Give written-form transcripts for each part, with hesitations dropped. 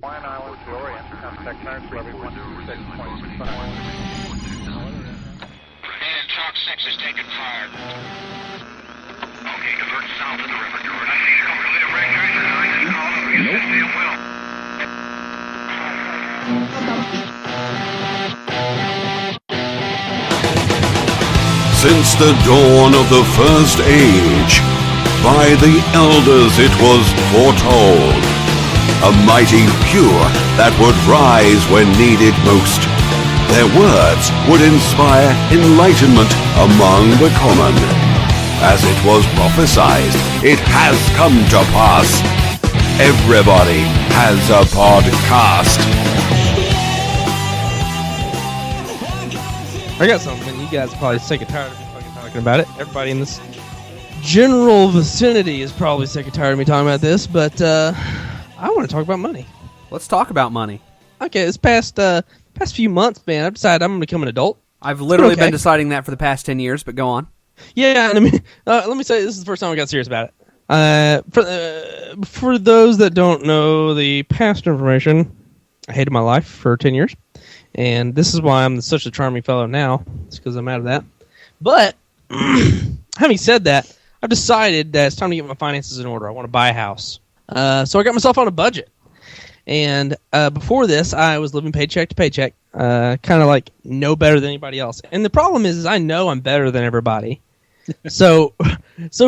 Hawaiian Islands to Orient. Contact clearance for every 126.5. And Chalk 6 is taking fire. Okay, convert south of the river. I see you coming to the red geyser. I just called him. You should see him well. Since the dawn of the first age, by the elders it was foretold, a mighty few that would rise when needed most. Their words would inspire enlightenment among the common. As it was prophesied, it has come to pass. Everybody has a podcast. I got something. You guys are probably sick and tired of me fucking talking about it. Everybody in this general vicinity is probably sick and tired of me talking about this, but I want to talk about money. Let's talk about money. Okay, this past few months, man, I've decided I'm going to become an adult. I've literally been deciding that for the past 10 years, but go on. Yeah, and I mean, let me say, this is the first time I got serious about it. For those that don't know the past information, I hated my life for 10 years, and this is why I'm such a charming fellow now. It's because I'm out of that. But, having said that, I've decided that it's time to get my finances in order. I want to buy a house. So I got myself on a budget. And before this, I was living paycheck to paycheck, kind of like no better than anybody else. And the problem is I know I'm better than everybody. So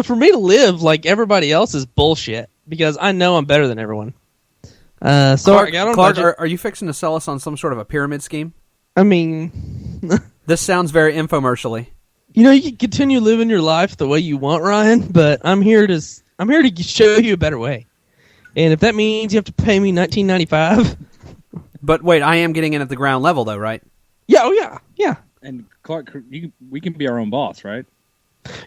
for me to live like everybody else is bullshit because I know I'm better than everyone. Clark, I got on a Clark, budget. are you fixing to sell us on some sort of a pyramid scheme? I mean, This sounds very infomercially. you can continue living your life the way you want, Ryan, but I'm here to show you a better way. And if that means you have to pay me $19.95, But wait, I am getting in at the ground level, though, right? yeah. And Clark, we can be our own boss, right?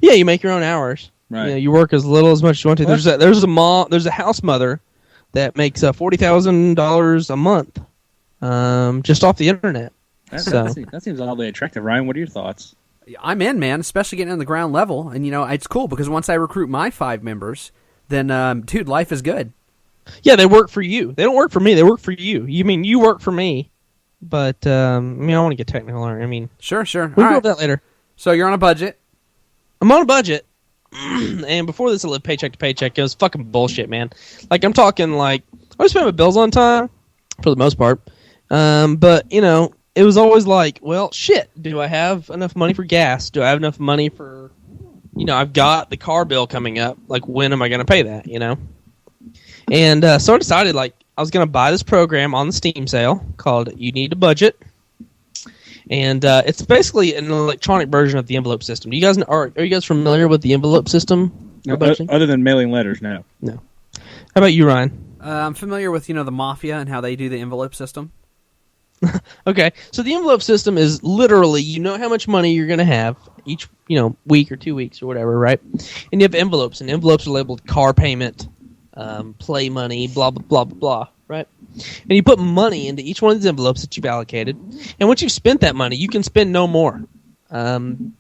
Yeah, you make your own hours. Right. You work as little as much as you want to. There's a house mother that makes $40,000 a month, just off the internet. That seems oddly attractive. Ryan, what are your thoughts? I'm in, man, especially getting in the ground level. And, it's cool because once I recruit my 5 members, then, dude, life is good. Yeah, they work for you. They don't work for me. They work for you. You mean you work for me, but I don't want to get technical. I mean, Sure. we'll All go right. over that later. So you're on a budget. I'm on a budget, and before this, I lived paycheck to paycheck. It was fucking bullshit, man. Like I'm talking like I was paying my bills on time for the most part, but it was always like, well, shit. Do I have enough money for gas? Do I have enough money for, I've got the car bill coming up. Like, when am I going to pay that? And so I decided like I was going to buy this program on the Steam sale called You Need a Budget. And it's basically an electronic version of the envelope system. Do you guys are you guys familiar with the envelope system? Other than mailing letters, no. No. How about you, Ryan? I'm familiar with, the Mafia and how they do the envelope system. Okay, so the envelope system is literally how much money you're going to have each week or 2 weeks or whatever, right? And you have envelopes, and envelopes are labeled car payment, play money, blah blah blah blah blah, right? And you put money into each one of these envelopes that you've allocated, and once you've spent that money, you can spend no more. It's an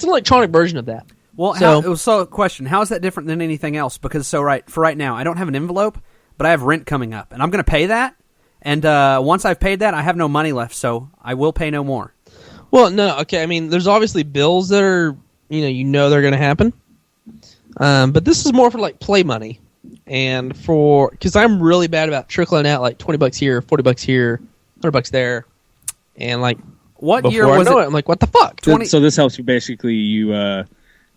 electronic version of that. Well, question: how is that different than anything else? Because for right now, I don't have an envelope, but I have rent coming up, and I'm going to pay that. And once I've paid that, I have no money left, so I will pay no more. Well, no, okay. I mean, there's obviously bills that are they're going to happen, but this is more for like play money, and because I'm really bad about trickling out like $20 here, $40 here, $100 there, and like what before year was I know it? it, I'm like, what the fuck? So this helps you basically you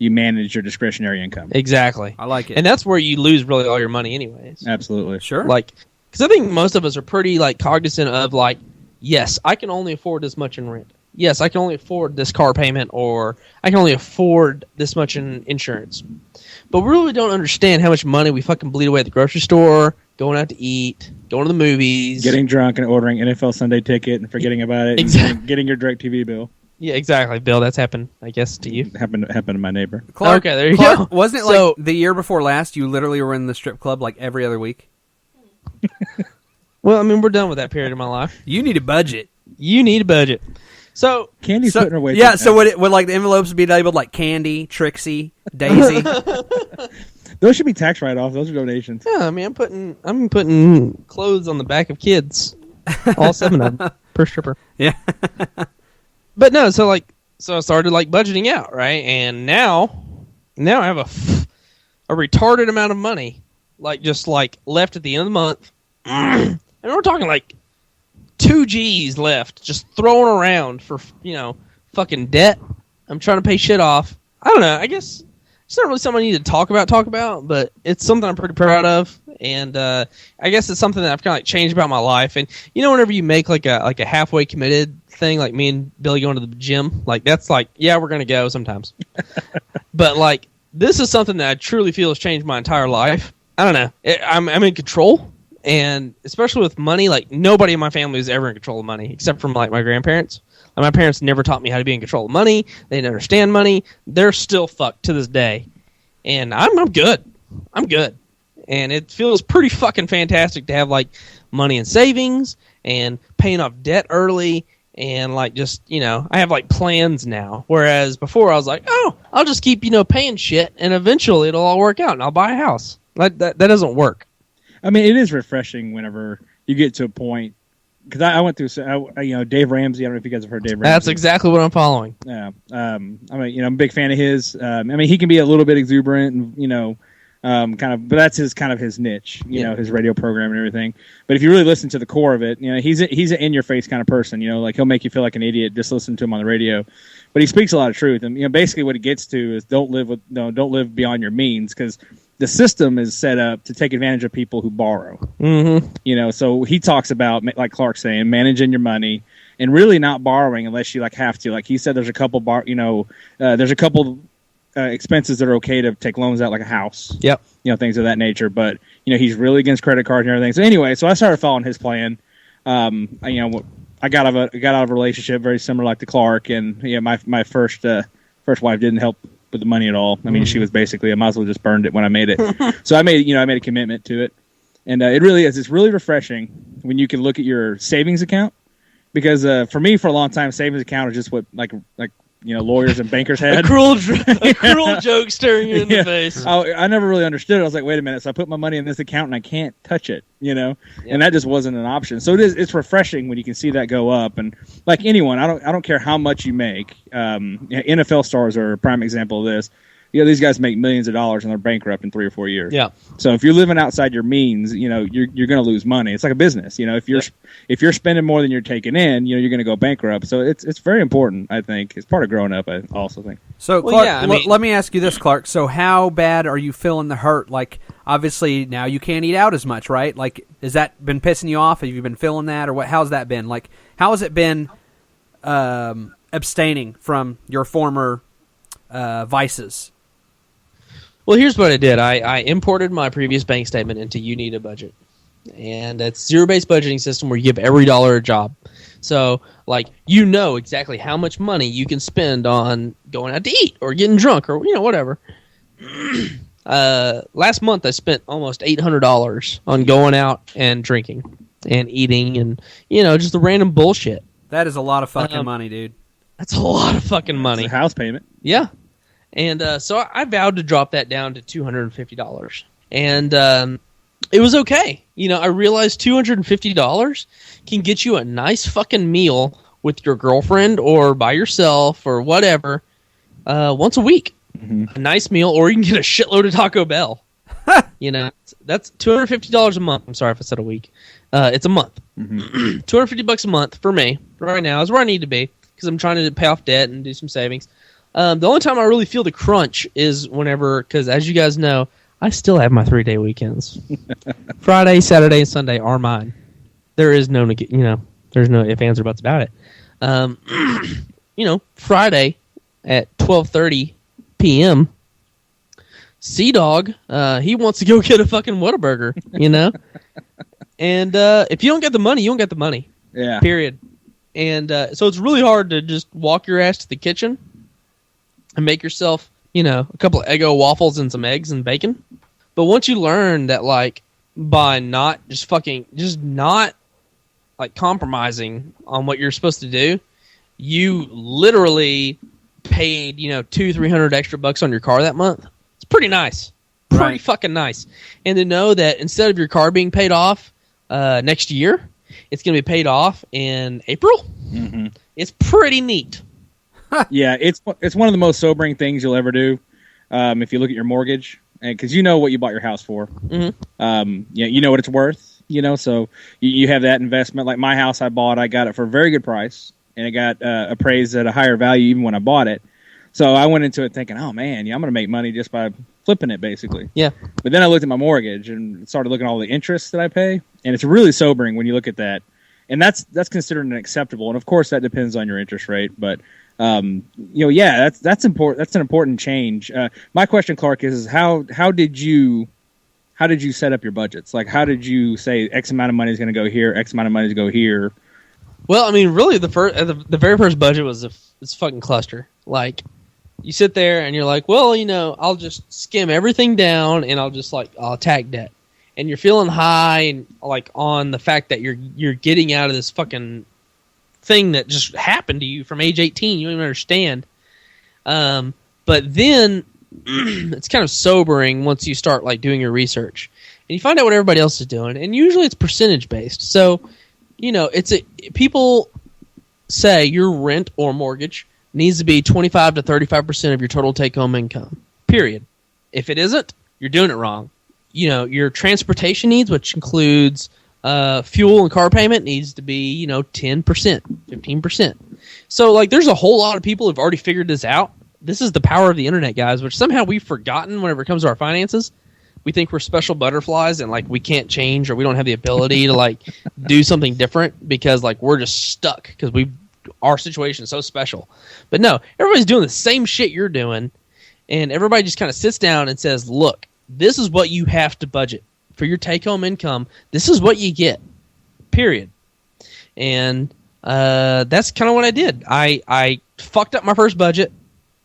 manage your discretionary income. Exactly. I like it, and that's where you lose really all your money, anyways. Absolutely. Sure. Like, because I think most of us are pretty like cognizant of like, yes, I can only afford this much in rent. Yes, I can only afford this car payment, or I can only afford this much in insurance. But we really don't understand how much money we fucking bleed away at the grocery store, going out to eat, going to the movies, Getting drunk and ordering NFL Sunday ticket and forgetting about it. Exactly. And getting your DirecTV bill. Yeah, exactly, Bill. That's happened, I guess, to you. Happened to my neighbor. Clark, Okay, there you Clark, go. Wasn't it like the year before last? You literally were in the strip club like every other week. Well, I mean, we're done with that period of my life. You need a budget. You need a budget. So, Candy's putting her way. Yeah. So would like the envelopes be labeled like Candy, Trixie, Daisy? Those should be tax write-offs. Those are donations. Yeah, I mean, I'm putting clothes on the back of kids, all 7 of them per stripper. Yeah. But no, so I started like budgeting out, right? And now I have a retarded amount of money, like just like left at the end of the month, and we're talking like 2 G's left, just throwing around for fucking debt. I'm trying to pay shit off. I don't know. I guess it's not really something I need to talk about, but it's something I'm pretty proud of, and I guess it's something that I've kind of like changed about my life. And whenever you make like a halfway committed thing, like me and Billy going to the gym, like that's like, yeah, we're gonna go sometimes. But like this is something that I truly feel has changed my entire life. I don't know. I'm in control, and especially with money, like nobody in my family is ever in control of money except from like my grandparents. Like, my parents never taught me how to be in control of money. They didn't understand money. They're still fucked to this day, and I'm good. I'm good, and it feels pretty fucking fantastic to have like money in savings and paying off debt early. And like just I have like plans now, whereas before I was like, oh, I'll just keep paying shit, and eventually it'll all work out, and I'll buy a house. Like that doesn't work. I mean, it is refreshing whenever you get to a point. Because I went through, Dave Ramsey. I don't know if you guys have heard Dave Ramsey. That's exactly what I'm following. Yeah. I'm a big fan of his. I mean, he can be a little bit exuberant, and kind of, but that's his niche. His radio program and everything. But if you really listen to the core of it, he's an in your face kind of person. Like he'll make you feel like an idiot just listen to him on the radio. But he speaks a lot of truth, and basically what it gets to is don't live beyond your means, because the system is set up to take advantage of people who borrow. Mm-hmm. So he talks about, like Clark's saying, managing your money and really not borrowing unless you like have to. Like he said, there's a couple expenses that are okay to take loans out, like a house. Yep. Things of that nature. But he's really against credit cards and everything. So anyway, I started following his plan. I got out of a relationship very similar like to Clark, and my first wife didn't help with the money at all. I mean, she was basically, I might as well just burned it when I made it. So I made a commitment to it, and it really is. It's really refreshing when you can look at your savings account, because for me, for a long time, savings account is just what like lawyers and bankers had. a cruel joke staring you in the face. I never really understood it. I was like, wait a minute. So I put my money in this account and I can't touch it, and that just wasn't an option. So it's refreshing when you can see that go up. And like anyone, I don't care how much you make. NFL stars are a prime example of this. These guys make millions of dollars and they're bankrupt in 3 or 4 years. Yeah. So if you're living outside your means, you're going to lose money. It's like a business. If you're spending more than you're taking in, you're going to go bankrupt. So it's very important. I think it's part of growing up. I also think. So Clark, let me ask you this, Clark. So how bad are you feeling the hurt? Like obviously now you can't eat out as much, right? Like has that been pissing you off? Have you been feeling that, or what? How's that been? Like how has it been abstaining from your former vices? Well, here's what I did. I imported my previous bank statement into You Need a Budget. And it's zero-based budgeting system where you give every dollar a job. So, like, exactly how much money you can spend on going out to eat or getting drunk or, whatever. Last month I spent almost $800 on going out and drinking and eating and, just the random bullshit. That is a lot of fucking money, dude. That's a lot of fucking money. It's a house payment. Yeah. And so I vowed to drop that down to $250. And it was okay. I realized $250 can get you a nice fucking meal with your girlfriend or by yourself or whatever once a week. Mm-hmm. A nice meal, or you can get a shitload of Taco Bell. That's $250 a month. I'm sorry if I said a week. It's a month. Mm-hmm. $250 a month for me right now is where I need to be because I'm trying to pay off debt and do some savings. The only time I really feel the crunch is whenever, because as you guys know, I still have my 3-day weekends. Friday, Saturday, and Sunday are mine. There is no, there's no ifs, ands, or buts about it. Friday at 12:30 p.m., Sea-Dog, he wants to go get a fucking Whataburger, And if you don't get the money, you don't get the money. Yeah. Period. And so it's really hard to just walk your ass to the kitchen and make yourself, a couple of Eggo waffles and some eggs and bacon. But once you learn that, like, by not compromising on what you're supposed to do, you literally paid, $200-300 extra bucks on your car that month. It's pretty nice. pretty Right. fucking nice. And to know that instead of your car being paid off next year, it's going to be paid off in April. Mm-hmm. It's pretty neat. Yeah, it's one of the most sobering things you'll ever do. If you look at your mortgage, because you know what you bought your house for. Mm-hmm. Yeah, you know what it's worth. So you have that investment. Like my house I bought, I got it for a very good price, and it got appraised at a higher value even when I bought it. So I went into it thinking, oh man, I'm going to make money just by flipping it, basically. Yeah. But then I looked at my mortgage and started looking at all the interest that I pay, and it's really sobering when you look at that. And that's considered an acceptable. And of course, that depends on your interest rate. But yeah, that's important. That's an important change. My question, Clark, is how did you set up your budgets? Like, how did you say X amount of money is going to go here, X amount of money is going to go here? Well, I mean, really, the very first budget was it's fucking cluster. Like, you sit there and you're like, well, I'll just skim everything down and I'll attack debt. And you're feeling high and like on the fact that you're getting out of this fucking thing that just happened to you from age 18. You don't even understand. But then it's kind of sobering once you start like doing your research and you find out what everybody else is doing. And usually it's percentage based. So, people say your rent or mortgage needs to be 25 to 35% of your total take-home income, period. If it isn't, you're doing it wrong. Your transportation needs, which includes fuel and car payment, needs to be, 10%, 15%. So, like, there's a whole lot of people who've already figured this out. This is the power of the internet, guys, which somehow we've forgotten whenever it comes to our finances. We think we're special butterflies and, like, we can't change or we don't have the ability to, like, do something different because, like, we're just stuck because our situation is so special. But no, everybody's doing the same shit you're doing, and everybody just kind of sits down and says, look, this is what you have to budget for your take-home income. This is what you get, period. And that's kind of what I did. I fucked up my first budget.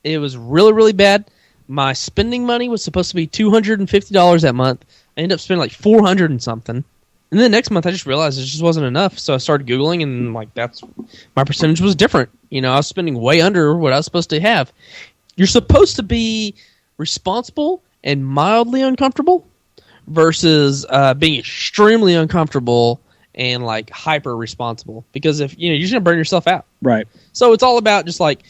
It was really, really bad. My spending money was supposed to be $250 that month. I ended up spending like $400 and something. And then the next month, I just realized it just wasn't enough. So I started Googling, and like my percentage was different. I was spending way under what I was supposed to have. You're supposed to be responsible and mildly uncomfortable versus being extremely uncomfortable and like hyper responsible. Because if you're just gonna burn yourself out, Right. So it's all about just like,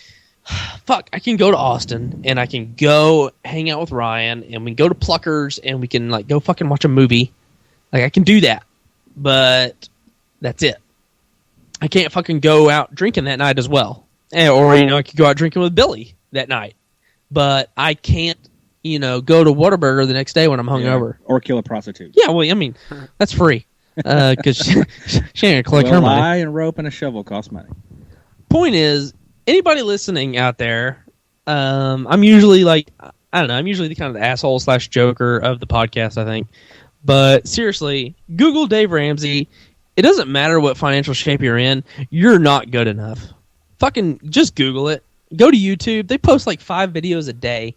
fuck, I can go to Austin and I can go hang out with Ryan and we can go to Pluckers and we can like go fucking watch a movie. Like I can do that, but that's it. I can't fucking go out drinking that night as well, or I could go out drinking with Billy that night, but I can't. Go to Whataburger the next day when I'm hungover. Or kill a prostitute. Yeah, well, I mean, that's free. Because she ain't going to collect her money. Lie and rope and a shovel cost money. Point is, anybody listening out there, I'm usually like, I don't know, I'm usually the kind of the asshole / joker of the podcast, I think. But seriously, Google Dave Ramsey. It doesn't matter what financial shape you're in. You're not good enough. Fucking just Google it. Go to YouTube. They post like 5 videos a day.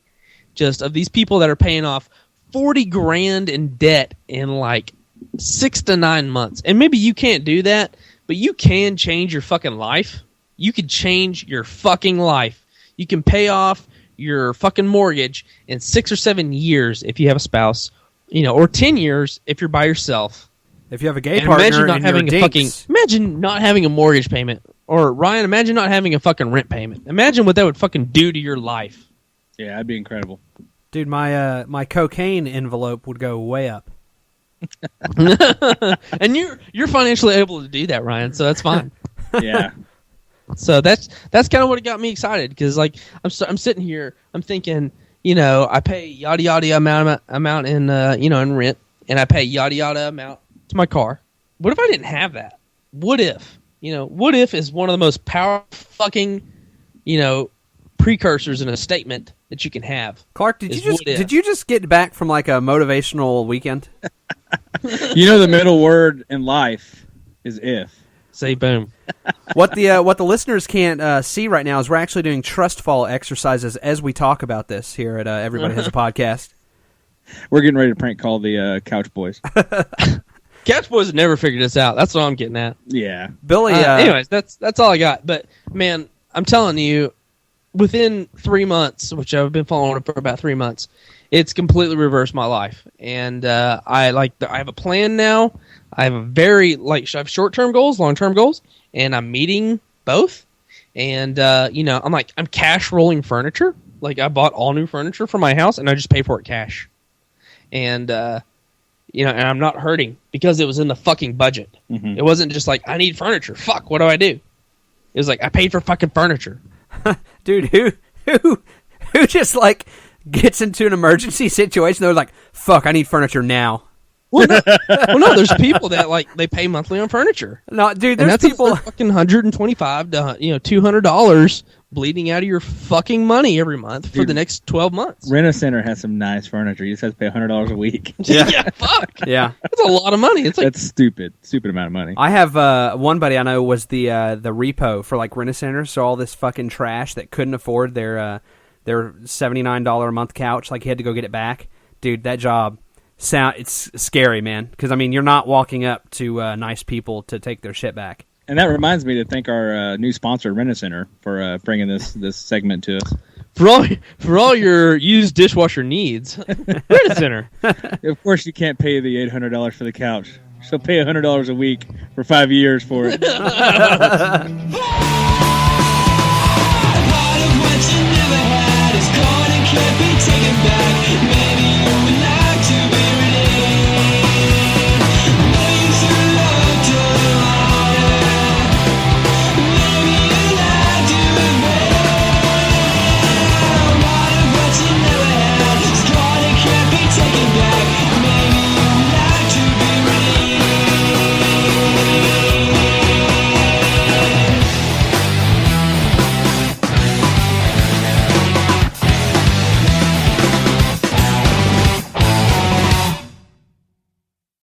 Just of these people that are paying off $40,000 in debt in like 6 to 9 months. And maybe you can't do that, but you can change your fucking life. You can change your fucking life. You can pay off your fucking mortgage in 6 or 7 years if you have a spouse, or 10 years if you're by yourself. If you have a gay And partner imagine not and having you're a fucking dinks. imagine not having a mortgage payment. Or Ryan, imagine not having a fucking rent payment. Imagine what that would fucking do to your life. Yeah, that'd be incredible. Dude, my cocaine envelope would go way up. And you're financially able to do that, Ryan, so that's fine. Yeah. So that's kind of what got me excited because like I'm sitting here, I'm thinking, I pay yada yada amount in in rent, and I pay yada yada amount to my car. What if I didn't have that? What if? What if is one of the most powerful fucking precursors in a statement that you can have. Clark, did you just get back from like a motivational weekend? The middle word in life is if. Say boom. What the listeners can't see right now is we're actually doing trust fall exercises as we talk about this here at Everybody Has a Podcast. We're getting ready to prank call the Couch Boys. Couch Boys have never figured this out. That's what I'm getting at. Yeah. Billy. Anyways, that's all I got. But man, I'm telling you, within 3 months, which I've been following it for about 3 months, it's completely reversed my life. And I have a plan now. I have I have short-term goals, long-term goals, and I'm meeting both. And I'm cash rolling furniture. Like, I bought all new furniture for my house, and I just pay for it cash. And and I'm not hurting because it was in the fucking budget. Mm-hmm. It wasn't just like, I need furniture. Fuck, what do I do? It was like, I paid for fucking furniture. Dude, who just like gets into an emergency situation? They're like, "Fuck, I need furniture now." Well, no, there's people that like they pay monthly on furniture. No, dude, And there's that's people. fucking $125 to $200 bleeding out of your fucking money every month for Dude, the next 12 months. Rent-A-Center has some nice furniture. You just have to pay $100 a week. Yeah, fuck. Yeah, That's a lot of money. It's like That's stupid amount of money. I have one buddy I know was the repo for like Rent-A-Center, so all this fucking trash that couldn't afford their $79 a month couch, like he had to go get it back. Dude, that job it's scary, man. Because I mean, you're not walking up to nice people to take their shit back. And that reminds me to thank our new sponsor, Rent-A-Center, for bringing this segment to us. for all your used dishwasher needs. Rent-A-Center. Of course, you can't pay the $800 for the couch. So pay $100 a week for 5 years for it.